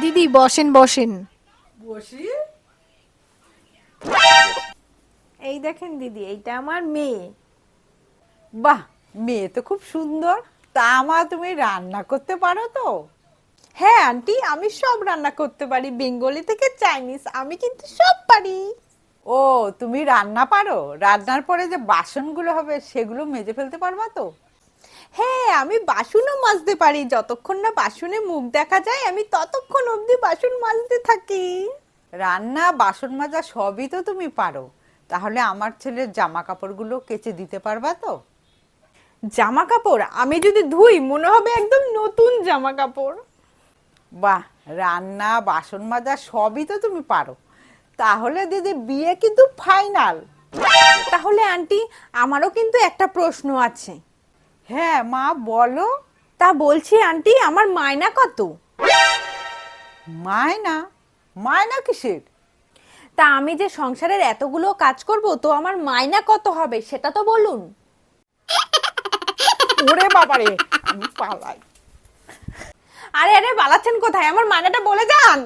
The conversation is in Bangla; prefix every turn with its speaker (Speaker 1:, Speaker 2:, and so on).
Speaker 1: দিদি বসেন বসেন।
Speaker 2: বসি।
Speaker 3: এই দেখেন দিদি, এইটা আমার মেয়ে।
Speaker 2: বাহ, মেয়ে তো খুব সুন্দর। তা মা, তুমি রান্না করতে পারো তো?
Speaker 3: হ্যাঁ আন্টি, আমি সব রান্না করতে পারি, বেঙ্গলি থেকে চাইনিজ, আমি কিন্তু সব পারি।
Speaker 2: ও, তুমি রান্না পারো? রান্নার পরে যে বাসনগুলো হবে সেগুলো মেজে ফেলতে পারবা তো?
Speaker 3: হ্যাঁ, আমি বাসনও মাজতে পারি। যতক্ষণ না বাসনে মুখ দেখা যায় আমি ততক্ষণ অবধি বাসন মাজতে থাকি।
Speaker 2: রান্না, বাসন মাজা সবই তো তুমি পারো। তাহলে আমার ছেলের জামা কাপড়গুলো কেচে দিতে পারবা তো?
Speaker 3: জামা কাপড় আমি যদি ধুই মনে হবে একদম নতুন জামা কাপড়।
Speaker 2: বাহ, রান্না, বাসন মাজা সবই তো তুমি পারো। তাহলে দিদি বিয়ে কিন্তু ফাইনাল।
Speaker 3: তাহলে আন্টি, আমারও কিন্তু একটা প্রশ্ন আছে।
Speaker 2: হ্যাঁ মা, বলো।
Speaker 3: তা বলছি আন্টি, আমার মাইনা কত?
Speaker 2: মায়না? মায়না কিসের?
Speaker 3: তা আমি যে সংসারের এতগুলো কাজ করব, তো আমার মাইনা কত হবে সেটা তো বলুন।
Speaker 2: ওরে বাবারে, আমি পালাই।
Speaker 3: আরে আরে, পালাচ্ছেন কোথায়? আমার মাইনাটা বলে যান।